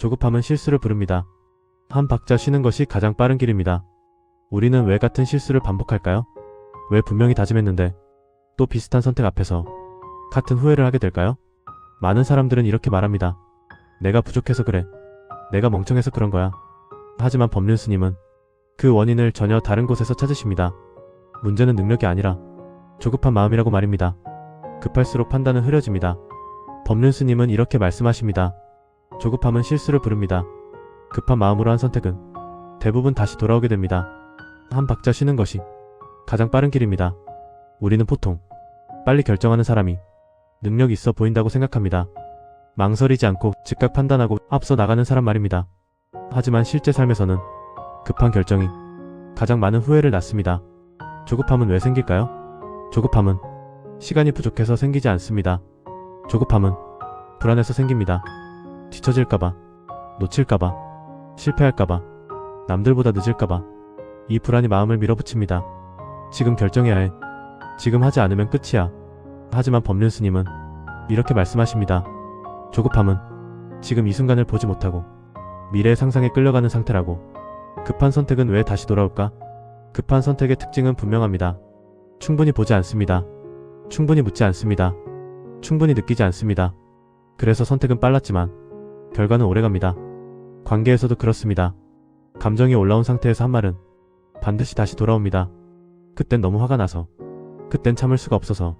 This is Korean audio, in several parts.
조급함은 실수를 부릅니다. 한 박자 쉬는 것이 가장 빠른 길입니다. 우리는 왜 같은 실수를 반복할까요? 왜 분명히 다짐했는데 또 비슷한 선택 앞에서 같은 후회를 하게 될까요? 많은 사람들은 이렇게 말합니다. 내가 부족해서 그래. 내가 멍청해서 그런 거야. 하지만 법륜 스님은 그 원인을 전혀 다른 곳에서 찾으십니다. 문제는 능력이 아니라 조급한 마음이라고 말입니다. 급할수록 판단은 흐려집니다. 법륜 스님은 이렇게 말씀하십니다. 조급함은 실수를 부릅니다. 급한 마음으로 한 선택은 대부분 다시 돌아오게 됩니다. 한 박자 쉬는 것이 가장 빠른 길입니다. 우리는 보통 빨리 결정하는 사람이 능력이 있어 보인다고 생각합니다. 망설이지 않고 즉각 판단하고 앞서 나가는 사람 말입니다. 하지만 실제 삶에서는 급한 결정이 가장 많은 후회를 낳습니다. 조급함은 왜 생길까요? 조급함은 시간이 부족해서 생기지 않습니다. 조급함은 불안해서 생깁니다. 뒤처질까봐, 놓칠까봐, 실패할까봐, 남들보다 늦을까봐 이 불안이 마음을 밀어붙입니다. 지금 결정해야 해. 지금 하지 않으면 끝이야. 하지만 법륜 스님은 이렇게 말씀하십니다. 조급함은 지금 이 순간을 보지 못하고 미래의 상상에 끌려가는 상태라고. 급한 선택은 왜 다시 돌아올까? 급한 선택의 특징은 분명합니다. 충분히 보지 않습니다. 충분히 묻지 않습니다. 충분히 느끼지 않습니다. 그래서 선택은 빨랐지만 결과는 오래갑니다. 관계에서도 그렇습니다. 감정이 올라온 상태에서 한 말은 반드시 다시 돌아옵니다. 그땐 너무 화가 나서, 그땐 참을 수가 없어서.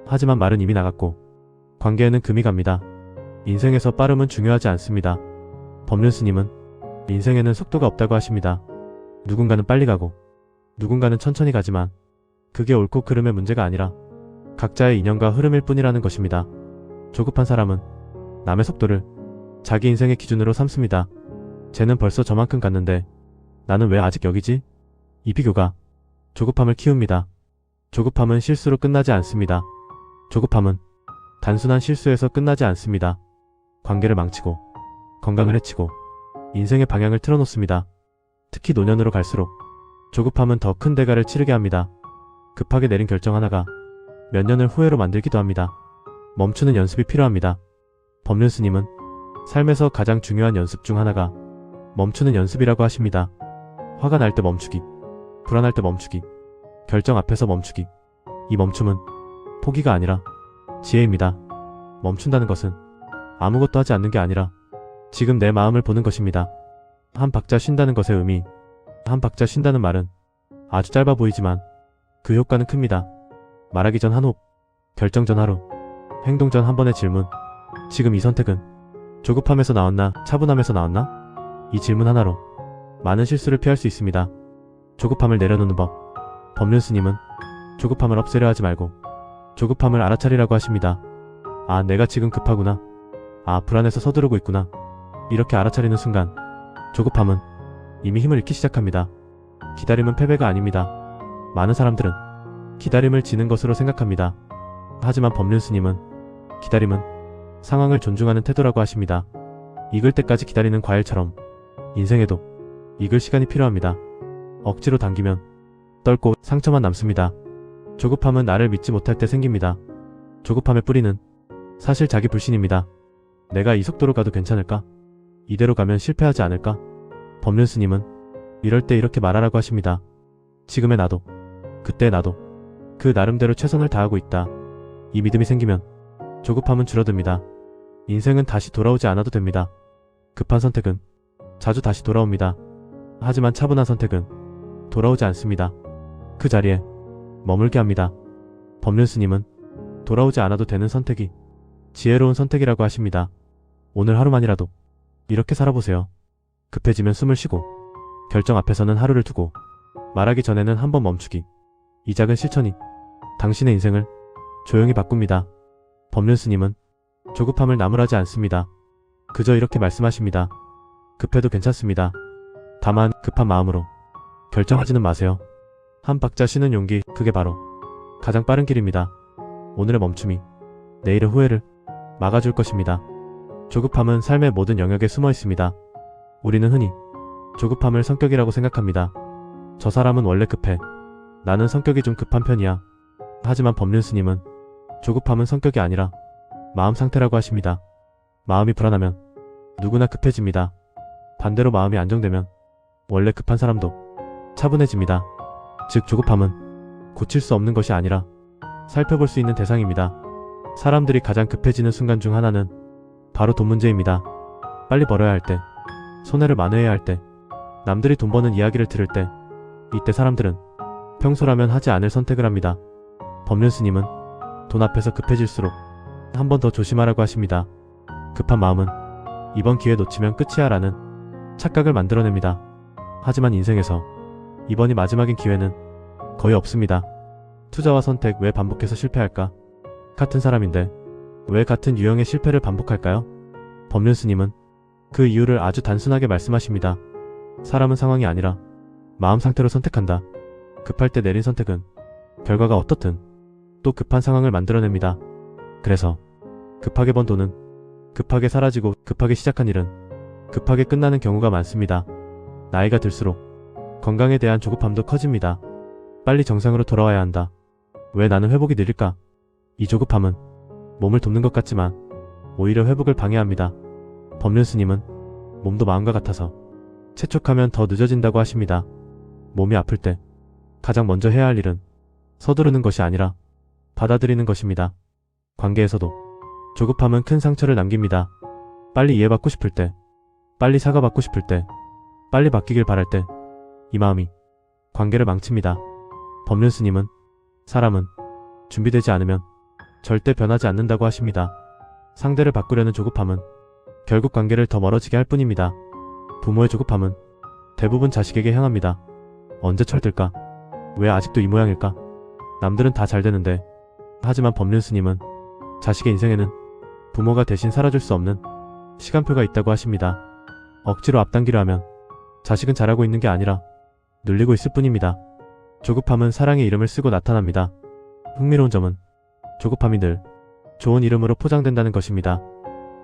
하지만 말은 이미 나갔고 관계에는 금이 갑니다. 인생에서 빠름은 중요하지 않습니다. 법륜 스님은 인생에는 속도가 없다고 하십니다. 누군가는 빨리 가고 누군가는 천천히 가지만 그게 옳고 그름의 문제가 아니라 각자의 인연과 흐름일 뿐이라는 것입니다. 조급한 사람은 남의 속도를 자기 인생의 기준으로 삼습니다. 쟤는 벌써 저만큼 갔는데 나는 왜 아직 여기지? 이 비교가 조급함을 키웁니다. 조급함은 실수로 끝나지 않습니다. 조급함은 단순한 실수에서 끝나지 않습니다. 관계를 망치고 건강을 해치고 인생의 방향을 틀어놓습니다. 특히 노년으로 갈수록 조급함은 더 큰 대가를 치르게 합니다. 급하게 내린 결정 하나가 몇 년을 후회로 만들기도 합니다. 멈추는 연습이 필요합니다. 법륜 스님은 삶에서 가장 중요한 연습 중 하나가 멈추는 연습이라고 하십니다. 화가 날 때 멈추기, 불안할 때 멈추기, 결정 앞에서 멈추기. 이 멈춤은 포기가 아니라 지혜입니다. 멈춘다는 것은 아무것도 하지 않는 게 아니라 지금 내 마음을 보는 것입니다. 한 박자 쉰다는 것의 의미, 한 박자 쉰다는 말은 아주 짧아 보이지만 그 효과는 큽니다. 말하기 전 한 호흡, 결정 전 하루, 행동 전 한 번의 질문. 지금 이 선택은 조급함에서 나왔나, 차분함에서 나왔나? 이 질문 하나로 많은 실수를 피할 수 있습니다. 조급함을 내려놓는 법. 법륜 스님은 조급함을 없애려 하지 말고 조급함을 알아차리라고 하십니다. 아, 내가 지금 급하구나. 아, 불안해서 서두르고 있구나. 이렇게 알아차리는 순간 조급함은 이미 힘을 잃기 시작합니다. 기다림은 패배가 아닙니다. 많은 사람들은 기다림을 지는 것으로 생각합니다. 하지만 법륜 스님은 기다림은 상황을 존중하는 태도라고 하십니다. 익을 때까지 기다리는 과일처럼 인생에도 익을 시간이 필요합니다. 억지로 당기면 떫고 상처만 남습니다. 조급함은 나를 믿지 못할 때 생깁니다. 조급함의 뿌리는 사실 자기 불신입니다. 내가 이 속도로 가도 괜찮을까? 이대로 가면 실패하지 않을까? 법륜 스님은 이럴 때 이렇게 말하라고 하십니다. 지금의 나도, 그때의 나도 그 나름대로 최선을 다하고 있다. 이 믿음이 생기면 조급함은 줄어듭니다. 인생은 다시 돌아오지 않아도 됩니다. 급한 선택은 자주 다시 돌아옵니다. 하지만 차분한 선택은 돌아오지 않습니다. 그 자리에 머물게 합니다. 법륜 스님은 돌아오지 않아도 되는 선택이 지혜로운 선택이라고 하십니다. 오늘 하루만이라도 이렇게 살아보세요. 급해지면 숨을 쉬고 결정 앞에서는 하루를 두고 말하기 전에는 한번 멈추기. 이 작은 실천이 당신의 인생을 조용히 바꿉니다. 법륜 스님은 조급함을 나무라지 않습니다. 그저 이렇게 말씀하십니다. 급해도 괜찮습니다. 다만 급한 마음으로 결정하지는 마세요. 한 박자 쉬는 용기, 그게 바로 가장 빠른 길입니다. 오늘의 멈춤이 내일의 후회를 막아줄 것입니다. 조급함은 삶의 모든 영역에 숨어 있습니다. 우리는 흔히 조급함을 성격이라고 생각합니다. 저 사람은 원래 급해. 나는 성격이 좀 급한 편이야. 하지만 법륜 스님은 조급함은 성격이 아니라 마음 상태라고 하십니다. 마음이 불안하면 누구나 급해집니다. 반대로 마음이 안정되면 원래 급한 사람도 차분해집니다. 즉 조급함은 고칠 수 없는 것이 아니라 살펴볼 수 있는 대상입니다. 사람들이 가장 급해지는 순간 중 하나는 바로 돈 문제입니다. 빨리 벌어야 할 때, 손해를 만회해야 할 때, 남들이 돈 버는 이야기를 들을 때, 이때 사람들은 평소라면 하지 않을 선택을 합니다. 법륜 스님은 돈 앞에서 급해질수록 한 번 더 조심하라고 하십니다. 급한 마음은 이번 기회 놓치면 끝이야 라는 착각을 만들어냅니다. 하지만 인생에서 이번이 마지막인 기회는 거의 없습니다. 투자와 선택 왜 반복해서 실패할까? 같은 사람인데 왜 같은 유형의 실패를 반복할까요? 법륜 스님은 그 이유를 아주 단순하게 말씀하십니다. 사람은 상황이 아니라 마음 상태로 선택한다. 급할 때 내린 선택은 결과가 어떻든 또 급한 상황을 만들어냅니다. 그래서 급하게 번 돈은 급하게 사라지고 급하게 시작한 일은 급하게 끝나는 경우가 많습니다. 나이가 들수록 건강에 대한 조급함도 커집니다. 빨리 정상으로 돌아와야 한다. 왜 나는 회복이 느릴까? 이 조급함은 몸을 돕는 것 같지만 오히려 회복을 방해합니다. 법륜 스님은 몸도 마음과 같아서 재촉하면 더 늦어진다고 하십니다. 몸이 아플 때 가장 먼저 해야 할 일은 서두르는 것이 아니라 받아들이는 것입니다. 관계에서도 조급함은 큰 상처를 남깁니다. 빨리 이해받고 싶을 때, 빨리 사과받고 싶을 때, 빨리 바뀌길 바랄 때 이 마음이 관계를 망칩니다. 법륜 스님은 사람은 준비되지 않으면 절대 변하지 않는다고 하십니다. 상대를 바꾸려는 조급함은 결국 관계를 더 멀어지게 할 뿐입니다. 부모의 조급함은 대부분 자식에게 향합니다. 언제 철들까? 왜 아직도 이 모양일까? 남들은 다 잘 되는데. 하지만 법륜 스님은 자식의 인생에는 부모가 대신 살아줄 수 없는 시간표가 있다고 하십니다. 억지로 앞당기려 하면 자식은 잘하고 있는 게 아니라 눌리고 있을 뿐입니다. 조급함은 사랑의 이름을 쓰고 나타납니다. 흥미로운 점은 조급함이 늘 좋은 이름으로 포장된다는 것입니다.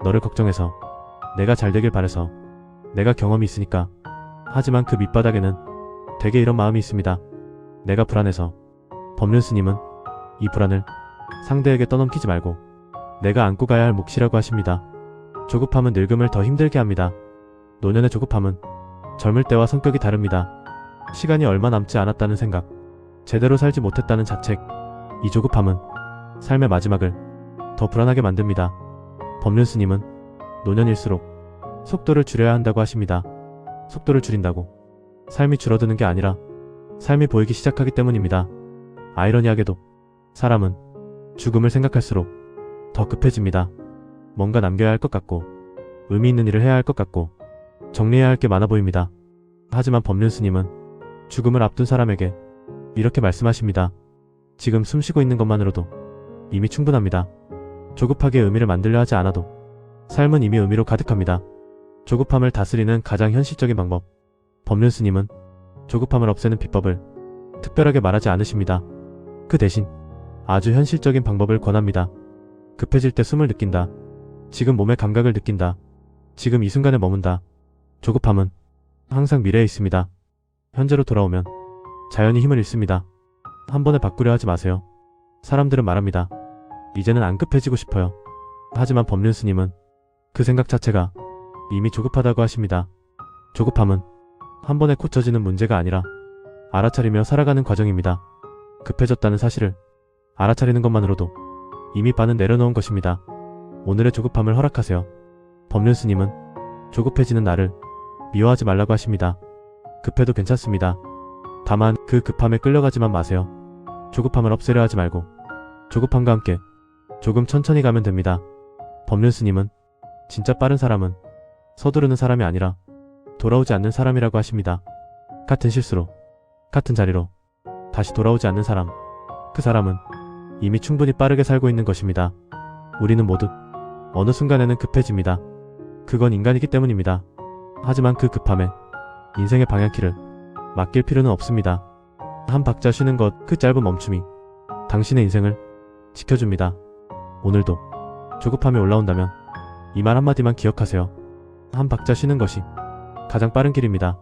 너를 걱정해서, 내가 잘 되길 바래서, 내가 경험이 있으니까. 하지만 그 밑바닥에는 대개 이런 마음이 있습니다. 내가 불안해서. 법륜 스님은 이 불안을 상대에게 떠넘기지 말고 내가 안고 가야 할 몫이라고 하십니다. 조급함은 늙음을 더 힘들게 합니다. 노년의 조급함은 젊을 때와 성격이 다릅니다. 시간이 얼마 남지 않았다는 생각, 제대로 살지 못했다는 자책, 이 조급함은 삶의 마지막을 더 불안하게 만듭니다. 법륜 스님은 노년일수록 속도를 줄여야 한다고 하십니다. 속도를 줄인다고 삶이 줄어드는 게 아니라 삶이 보이기 시작하기 때문입니다. 아이러니하게도 사람은 죽음을 생각할수록 더 급해집니다. 뭔가 남겨야 할 것 같고 의미 있는 일을 해야 할 것 같고 정리해야 할 게 많아 보입니다. 하지만 법륜 스님은 죽음을 앞둔 사람에게 이렇게 말씀하십니다. 지금 숨쉬고 있는 것만으로도 이미 충분합니다. 조급하게 의미를 만들려 하지 않아도 삶은 이미 의미로 가득합니다. 조급함을 다스리는 가장 현실적인 방법. 법륜 스님은 조급함을 없애는 비법을 특별하게 말하지 않으십니다. 그 대신 아주 현실적인 방법을 권합니다. 급해질 때 숨을 느낀다. 지금 몸의 감각을 느낀다. 지금 이 순간에 머문다. 조급함은 항상 미래에 있습니다. 현재로 돌아오면 자연히 힘을 잃습니다. 한 번에 바꾸려 하지 마세요. 사람들은 말합니다. 이제는 안 급해지고 싶어요. 하지만 법륜 스님은 그 생각 자체가 이미 조급하다고 하십니다. 조급함은 한 번에 고쳐지는 문제가 아니라 알아차리며 살아가는 과정입니다. 급해졌다는 사실을 알아차리는 것만으로도 이미 반은 내려놓은 것입니다. 오늘의 조급함을 허락하세요. 법륜 스님은 조급해지는 나를 미워하지 말라고 하십니다. 급해도 괜찮습니다. 다만 그 급함에 끌려가지만 마세요. 조급함을 없애려 하지 말고 조급함과 함께 조금 천천히 가면 됩니다. 법륜 스님은 진짜 빠른 사람은 서두르는 사람이 아니라 돌아오지 않는 사람이라고 하십니다. 같은 실수로, 같은 자리로 다시 돌아오지 않는 사람, 그 사람은 이미 충분히 빠르게 살고 있는 것입니다. 우리는 모두 어느 순간에는 급해집니다. 그건 인간이기 때문입니다. 하지만 그 급함에 인생의 방향키를 맡길 필요는 없습니다. 한 박자 쉬는 것, 그 짧은 멈춤이 당신의 인생을 지켜줍니다. 오늘도 조급함이 올라온다면 이 말 한마디만 기억하세요. 한 박자 쉬는 것이 가장 빠른 길입니다.